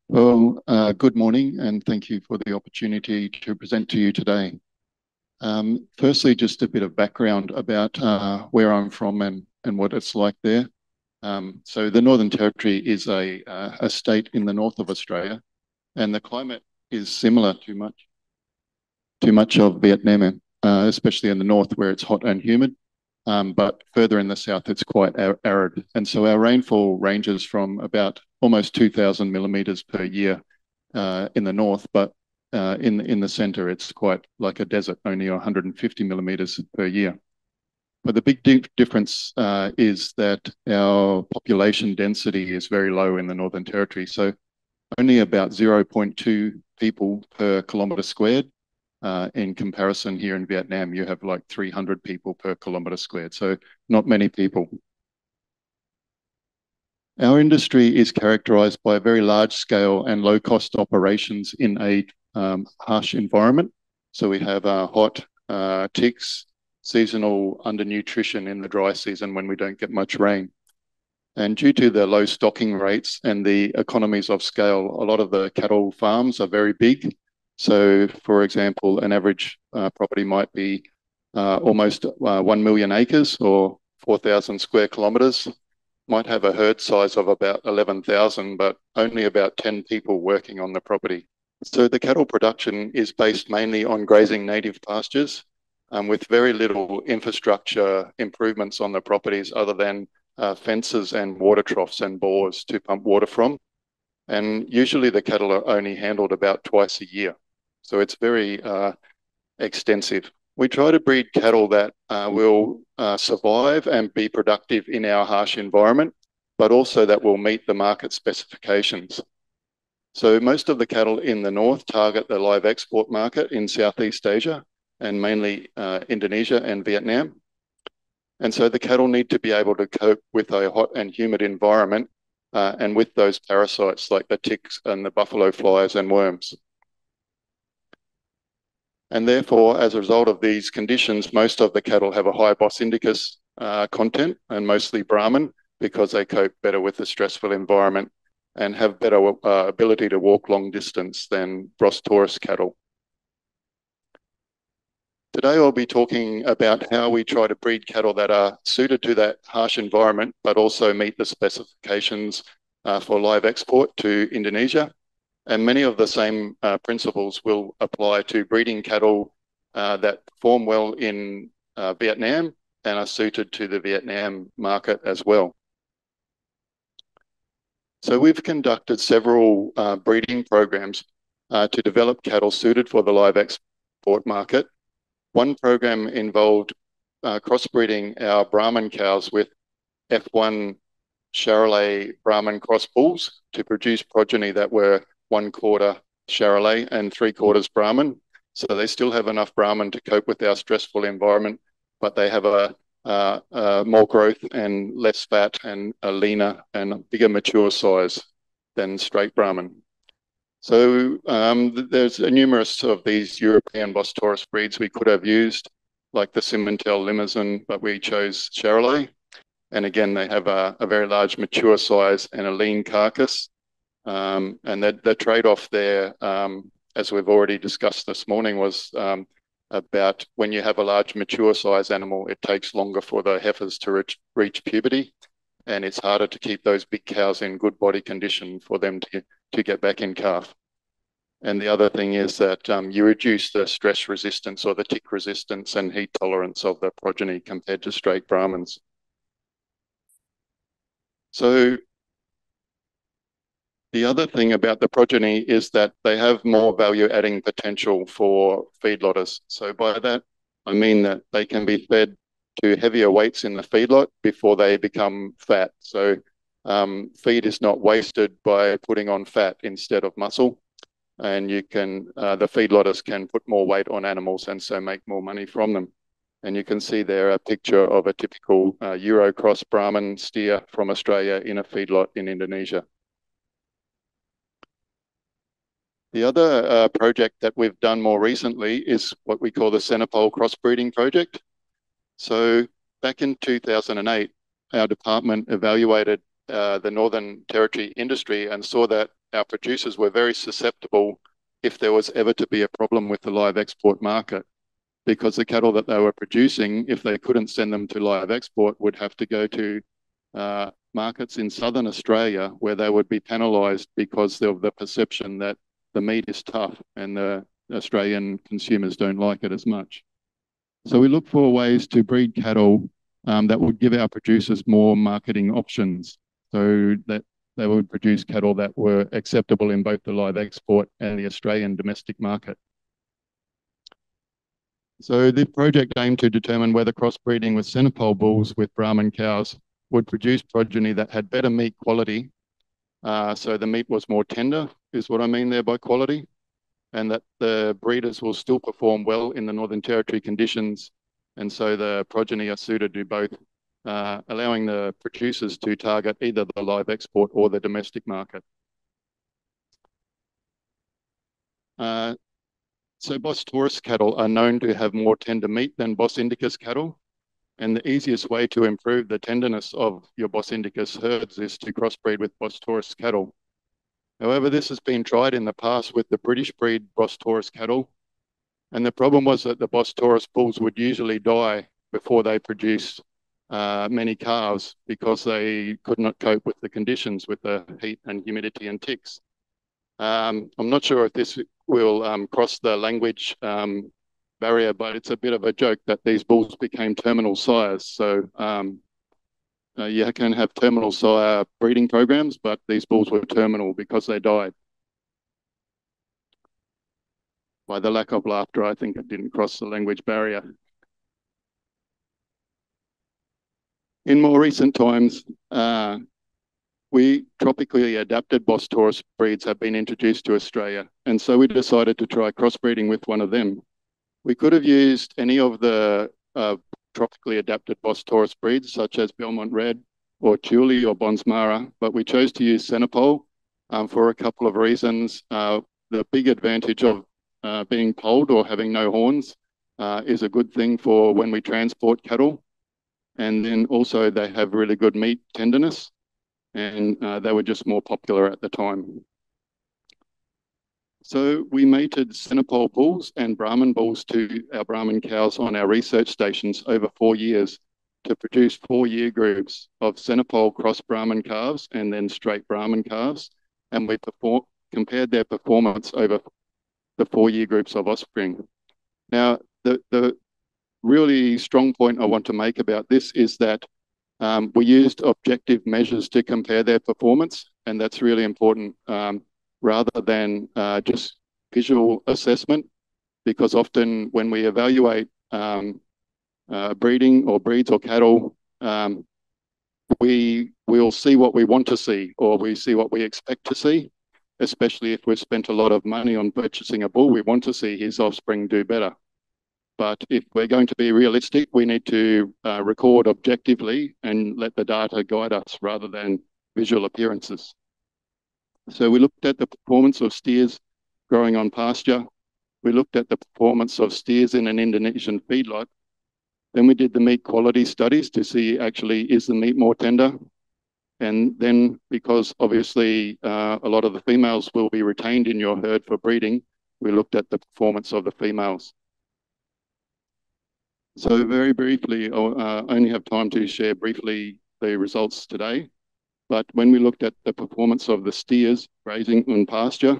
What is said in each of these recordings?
Well, good morning, and thank you for the opportunity to present to you today. Firstly, just a bit of background about where I'm from and what it's like there. So the Northern Territory is a state in the north of Australia, and the climate is similar to much of Vietnam, especially in the north where it's hot and humid. But further in the south, it's quite arid. And so our rainfall ranges from about almost 2,000 millimetres per year in the north, but in the centre, it's quite like a desert, only 150 millimetres per year. But the big difference is that our population density is very low in the Northern Territory. So only about 0.2 people per kilometre squared. In comparison, here in Vietnam, you have like 300 people per kilometre squared. So not many people. Our industry is characterised by very large scale and low cost operations in a harsh environment. So we have hot ticks, seasonal undernutrition in the dry season when we don't get much rain. And due to the low stocking rates and the economies of scale, a lot of the cattle farms are very big. So, for example, an average property might be almost 1 million acres or 4,000 square kilometres, might have a herd size of about 11,000, but only about 10 people working on the property. So the cattle production is based mainly on grazing native pastures with very little infrastructure improvements on the properties other than fences and water troughs and bores to pump water from. And usually the cattle are only handled about twice a year. So it's very extensive. We try to breed cattle that will survive and be productive in our harsh environment, but also that will meet the market specifications. So most of the cattle in the north target the live export market in Southeast Asia and mainly Indonesia and Vietnam. And so the cattle need to be able to cope with a hot and humid environment and with those parasites like the ticks and the buffalo flies and worms. And therefore, as a result of these conditions, most of the cattle have a high Bos indicus content and mostly Brahman because they cope better with the stressful environment and have better ability to walk long distance than Bos Taurus cattle. Today, I'll be talking about how we try to breed cattle that are suited to that harsh environment, but also meet the specifications for live export to Indonesia. And many of the same principles will apply to breeding cattle that perform well in Vietnam and are suited to the Vietnam market as well. So we've conducted several breeding programs to develop cattle suited for the live export market. One program involved crossbreeding our Brahman cows with F1 Charolais Brahman cross bulls to produce progeny that were 1/4 Charolais and 3/4 Brahman. So they still have enough Brahman to cope with our stressful environment, but they have more growth and less fat and a leaner and bigger mature size than straight Brahman. So there's numerous of these European Bos Taurus breeds we could have used, like the Simmental Limousin, but we chose Charolais. And again, they have a very large mature size and a lean carcass. And the trade-off there, as we've already discussed this morning, was about when you have a large mature size animal, it takes longer for the heifers to reach puberty, and it's harder to keep those big cows in good body condition for them to get back in calf. And the other thing is that you reduce the stress resistance or the tick resistance and heat tolerance of the progeny compared to straight Brahmans. So the other thing about the progeny is that they have more value-adding potential for feedlotters. So by that, I mean that they can be fed to heavier weights in the feedlot before they become fat. So feed is not wasted by putting on fat instead of muscle. And you can, the feedlotters can put more weight on animals and so make more money from them. And you can see there a picture of a typical Eurocross Brahman steer from Australia in a feedlot in Indonesia. The other project that we've done more recently is what we call the Centerpole Crossbreeding Project. So back in 2008, our department evaluated the Northern Territory industry and saw that our producers were very susceptible if there was ever to be a problem with the live export market, because the cattle that they were producing, if they couldn't send them to live export, would have to go to markets in southern Australia where they would be penalised because of the perception that the meat is tough and the Australian consumers don't like it as much. So we look for ways to breed cattle that would give our producers more marketing options, so that they would produce cattle that were acceptable in both the live export and the Australian domestic market. So the project aimed to determine whether crossbreeding with centerpole bulls with Brahman cows would produce progeny that had better meat quality. So the meat was more tender, is what I mean there by quality, and that the breeders will still perform well in the Northern Territory conditions. And so the progeny are suited to both, allowing the producers to target either the live export or the domestic market. So Bos Taurus cattle are known to have more tender meat than Bos Indicus cattle. And the easiest way to improve the tenderness of your Bos Indicus herds is to crossbreed with Bos Taurus cattle. However, this has been tried in the past with the British breed Bos Taurus cattle. And the problem was that the Bos Taurus bulls would usually die before they produced many calves, because they could not cope with the conditions with the heat and humidity and ticks. I'm not sure if this will cross the language barrier, but it's a bit of a joke that these bulls became terminal sires. So you can have terminal sire breeding programs, but these bulls were terminal because they died. By the lack of laughter, I think it didn't cross the language barrier. In more recent times, we tropically adapted Bos Taurus breeds have been introduced to Australia, and so we decided to try crossbreeding with one of them. We could have used any of the tropically adapted Bos Taurus breeds, such as Belmont Red or Thule or Bonsmara, but we chose to use centerpole for a couple of reasons. The big advantage of being polled or having no horns is a good thing for when we transport cattle. And then also they have really good meat tenderness, and they were just more popular at the time. So we mated centerpole bulls and Brahman bulls to our Brahman cows on our research stations over 4 years to produce 4 year groups of centerpole cross Brahman calves and then straight Brahman calves. And we compared their performance over the 4 year groups of offspring. Now, the really strong point I want to make about this is that we used objective measures to compare their performance, and that's really important, rather than just visual assessment, because often when we evaluate breeding or breeds or cattle, we will see what we want to see, or we see what we expect to see, especially if we've spent a lot of money on purchasing a bull. We want to see his offspring do better. But if we're going to be realistic, we need to record objectively and let the data guide us rather than visual appearances. So we looked at the performance of steers growing on pasture. We looked at the performance of steers in an Indonesian feedlot. Then we did the meat quality studies to see actually, is the meat more tender? And then, because obviously a lot of the females will be retained in your herd for breeding, we looked at the performance of the females. So very briefly, I only have time to share briefly the results today. But when we looked at the performance of the steers grazing on pasture,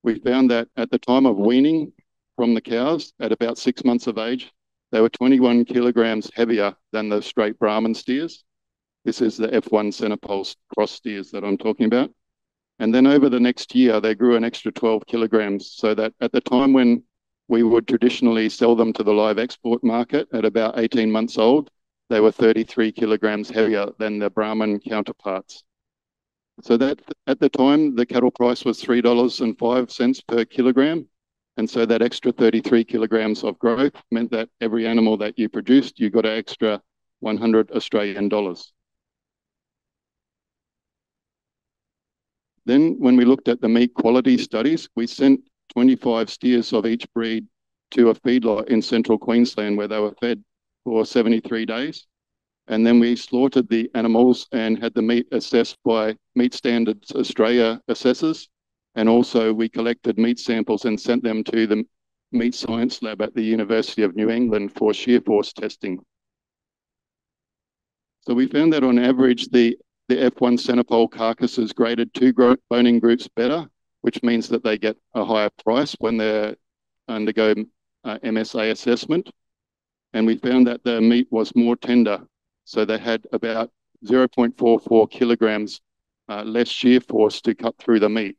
we found that at the time of weaning from the cows at about 6 months of age, they were 21 kilograms heavier than the straight Brahman steers. This is the F1 centerpole cross steers that I'm talking about. And then over the next year, they grew an extra 12 kilograms, so that at the time when we would traditionally sell them to the live export market at about 18 months old, they were 33 kilograms heavier than the Brahman counterparts. So that at the time, the cattle price was $3.05 per kilogram. And so that extra 33 kilograms of growth meant that every animal that you produced, you got an extra 100 Australian dollars. Then when we looked at the meat quality studies, we sent 25 steers of each breed to a feedlot in central Queensland where they were fed for 73 days. And then we slaughtered the animals and had the meat assessed by Meat Standards Australia assessors. And also we collected meat samples and sent them to the meat science lab at the University of New England for shear force testing. So we found that on average, the F1 centipole carcasses graded 2 boning groups better, which means that they get a higher price when they undergo MSA assessment. And we found that the meat was more tender. So they had about 0.44 kilograms less shear force to cut through the meat.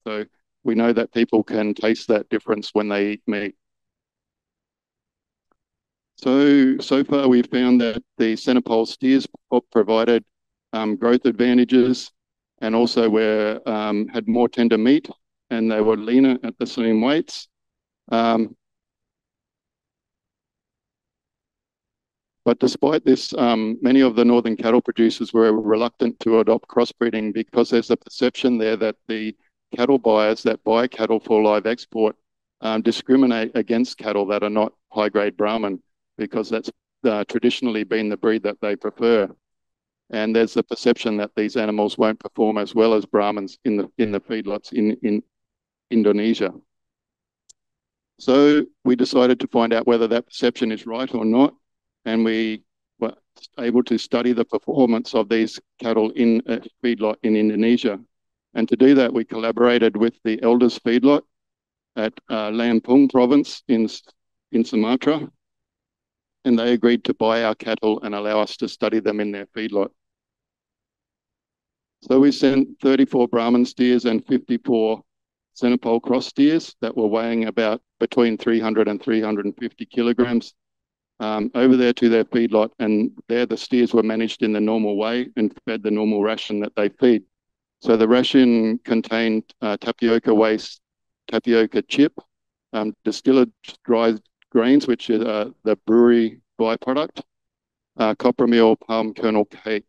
So we know that people can taste that difference when they eat meat. So far we've found that the centipole steers provided growth advantages, and also had more tender meat, and they were leaner at the same weights. But despite this, many of the northern cattle producers were reluctant to adopt crossbreeding because there's a perception there that the cattle buyers that buy cattle for live export discriminate against cattle that are not high-grade Brahman, because that's traditionally been the breed that they prefer. And there's the perception that these animals won't perform as well as Brahmans in the feedlots in Indonesia. So we decided to find out whether that perception is right or not, and we were able to study the performance of these cattle in a feedlot in Indonesia. And to do that, we collaborated with the elders feedlot at Lampung province in Sumatra, and they agreed to buy our cattle and allow us to study them in their feedlot. So we sent 34 Brahman steers and 54 centipole cross steers that were weighing about between 300 and 350 kilograms over there to their feedlot, and there the steers were managed in the normal way and fed the normal ration that they feed. So the ration contained tapioca waste, tapioca chip, distilled dry grains, which is the brewery byproduct, copper meal, palm kernel cake,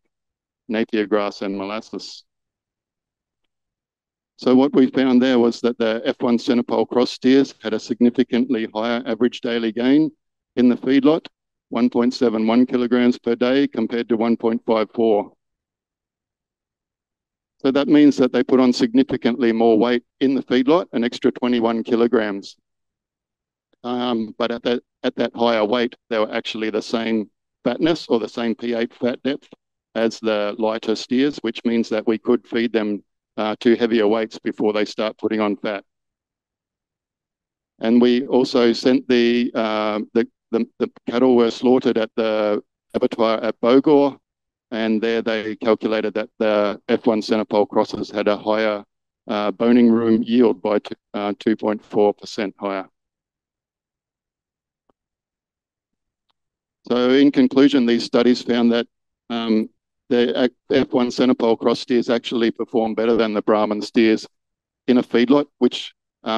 napier grass, and molasses. So what we found there was that the F1 centipole cross steers had a significantly higher average daily gain in the feedlot, 1.71 kilograms per day compared to 1.54. So that means that they put on significantly more weight in the feedlot, an extra 21 kilograms. But at that higher weight, they were actually the same fatness or the same P8 fat depth as the lighter steers, which means that we could feed them to heavier weights before they start putting on fat. And we also sent the cattle were slaughtered at the abattoir at Bogor, and there they calculated that the F1 centipole crosses had a higher boning room yield by 2.4% higher. So in conclusion, these studies found that the F1 centipole cross steers actually perform better than the Brahman steers in a feedlot, which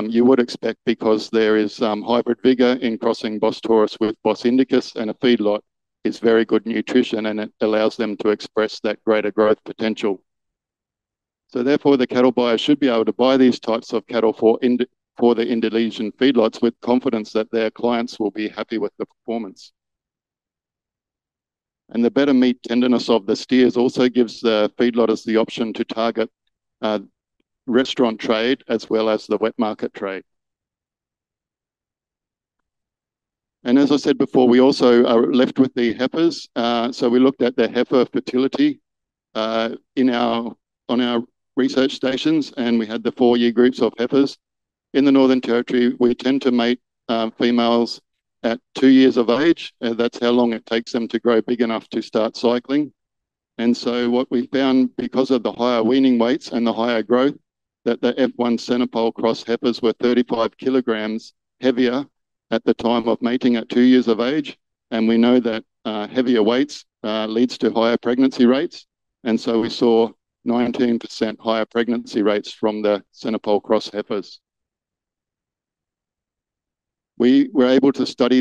you would expect because there is hybrid vigor in crossing Bos taurus with Bos indicus, and a feedlot is very good nutrition and it allows them to express that greater growth potential. So therefore, the cattle buyers should be able to buy these types of cattle for the Indonesian feedlots with confidence that their clients will be happy with the performance. And the better meat tenderness of the steers also gives the feedlotters the option to target restaurant trade as well as the wet market trade. And as I said before, we also are left with the heifers. So we looked at the heifer fertility on our research stations, and we had the 4-year groups of heifers. In the Northern Territory, we tend to mate females at 2 years of age. That's how long it takes them to grow big enough to start cycling. And so what we found, because of the higher weaning weights and the higher growth, that the F1 centipole cross heifers were 35 kilograms heavier at the time of mating at 2 years of age. And we know that heavier weights leads to higher pregnancy rates. And so we saw 19% higher pregnancy rates from the centipole cross heifers. We were able to study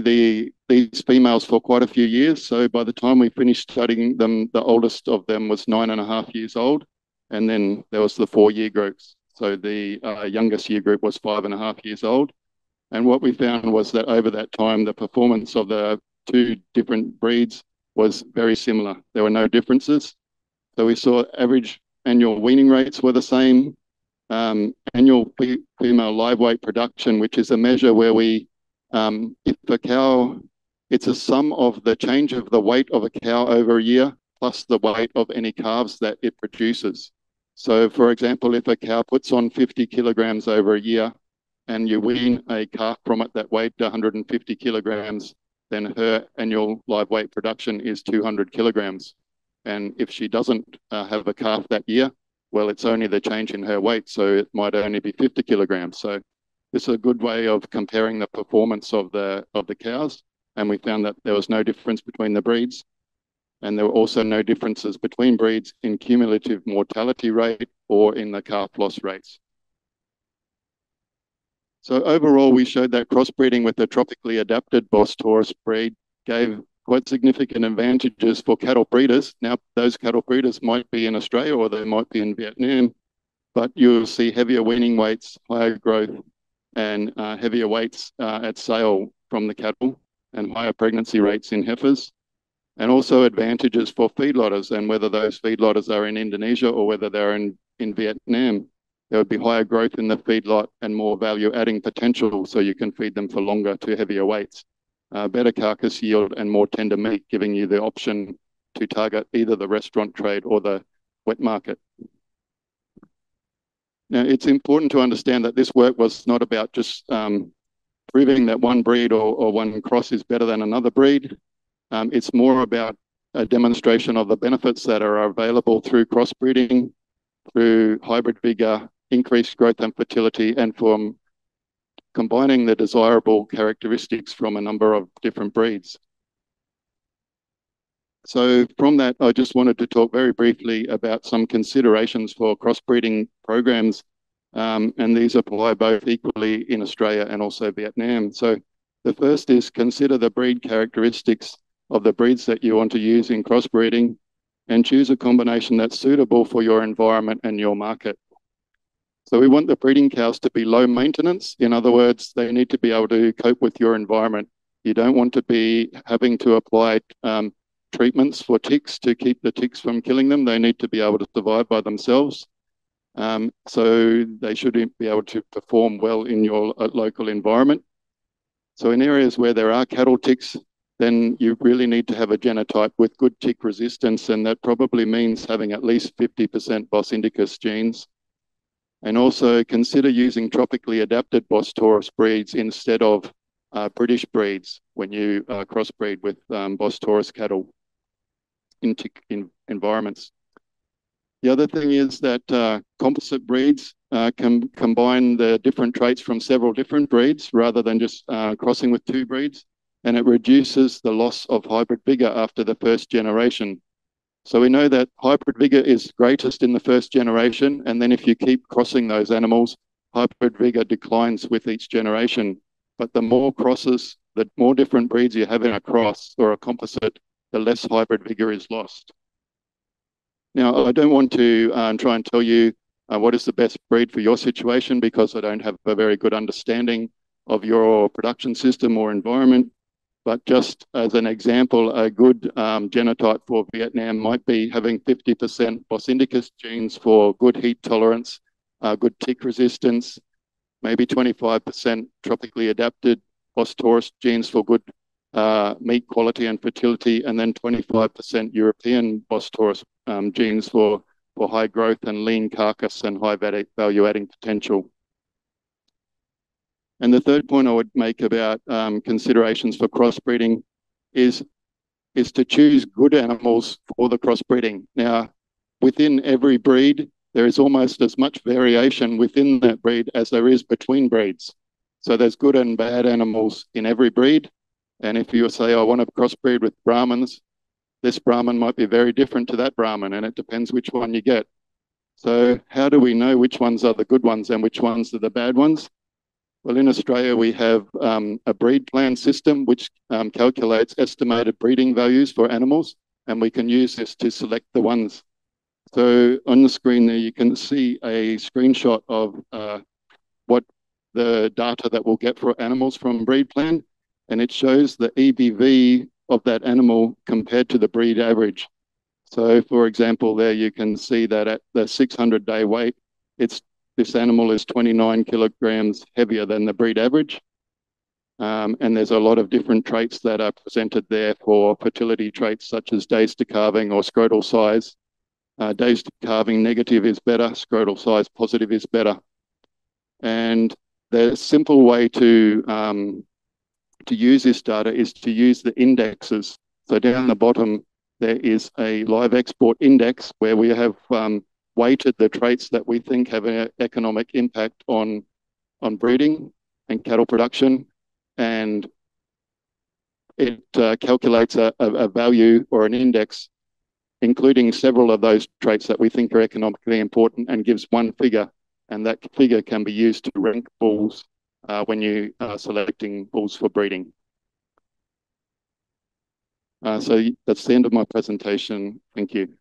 these females for quite a few years. So by the time we finished studying them, the oldest of them was 9.5 years old. And then there was the 4-year groups. So the youngest year group was 5.5 years old. And what we found was that over that time, the performance of the 2 different breeds was very similar. There were no differences. So we saw average annual weaning rates were the same. annual female live weight production, which is a measure where we, if a cow, it's a sum of the change of the weight of a cow over a year plus the weight of any calves that it produces. So, for example, if a cow puts on 50 kilograms over a year and you wean a calf from it that weighed 150 kilograms, then her annual live weight production is 200 kilograms. And if she doesn't have a calf that year, well, it's only the change in her weight, so it might only be 50 kilograms. So this is a good way of comparing the performance of the cows. And we found that there was no difference between the breeds. And there were also no differences between breeds in cumulative mortality rate or in the calf loss rates. So overall, we showed that crossbreeding with the tropically adapted Bos Taurus breed gave quite significant advantages for cattle breeders. Now, those cattle breeders might be in Australia or they might be in Vietnam, but you'll see heavier weaning weights, higher growth, and heavier weights at sale from the cattle, and higher pregnancy rates in heifers, and also advantages for feedlotters. And whether those feedlotters are in Indonesia or whether they're in Vietnam, there would be higher growth in the feedlot and more value-adding potential, so you can feed them for longer to heavier weights. Better carcass yield and more tender meat, giving you the option to target either the restaurant trade or the wet market. Now, it's important to understand that this work was not about just proving that one breed or one cross is better than another breed. It's more about a demonstration of the benefits that are available through crossbreeding, through hybrid vigor, increased growth and fertility, and from combining the desirable characteristics from a number of different breeds. So from that, I just wanted to talk very briefly about some considerations for crossbreeding programs, and these apply both equally in Australia and also Vietnam. So the first is consider the breed characteristics of the breeds that you want to use in crossbreeding and choose a combination that's suitable for your environment and your market. So we want the breeding cows to be low maintenance. In other words, they need to be able to cope with your environment. You don't want to be having to apply treatments for ticks to keep the ticks from killing them. They need to be able to survive by themselves. So they should be able to perform well in your local environment. So in areas where there are cattle ticks, then you really need to have a genotype with good tick resistance, and that probably means having at least 50% Bos indicus genes. And also consider using tropically adapted Bos Taurus breeds instead of British breeds when you crossbreed with Bos Taurus cattle in environments. The other thing is that composite breeds can combine the different traits from several different breeds rather than just crossing with two breeds, and it reduces the loss of hybrid vigor after the first generation. So we know that hybrid vigor is greatest in the first generation, and then if you keep crossing those animals, hybrid vigor declines with each generation. But the more crosses, the more different breeds you have in a cross or a composite, the less hybrid vigor is lost. Now, I don't want to try and tell you what is the best breed for your situation, because I don't have a very good understanding of your production system or environment. But just as an example, a good genotype for Vietnam might be having 50% Bos indicus genes for good heat tolerance, good tick resistance, maybe 25% tropically adapted Bos Taurus genes for good meat quality and fertility, and then 25% European Bos Taurus genes for high growth and lean carcass and high value adding potential. And the third point I would make about considerations for crossbreeding is to choose good animals for the crossbreeding. Now, within every breed, there is almost as much variation within that breed as there is between breeds. So there's good and bad animals in every breed. And if you say, I want to crossbreed with Brahmins, this Brahmin might be very different to that Brahmin, and it depends which one you get. So how do we know which ones are the good ones and which ones are the bad ones? Well, in Australia, we have a breed plan system which calculates estimated breeding values for animals, and we can use this to select the ones. So on the screen there, you can see a screenshot of what the data that we'll get for animals from breed plan, and it shows the EBV of that animal compared to the breed average. So for example, there you can see that at the 600-day weight, it's this animal is 29 kilograms heavier than the breed average. And there's a lot of different traits that are presented there for fertility traits such as days to calving or scrotal size. Days to calving negative is better, scrotal size positive is better. And the simple way to use this data is to use the indexes. So down the bottom, there is a live export index where we have weighted the traits that we think have an economic impact on breeding and cattle production. And it calculates a value or an index, including several of those traits that we think are economically important, and gives one figure. And that figure can be used to rank bulls when you are selecting bulls for breeding. So that's the end of my presentation. Thank you.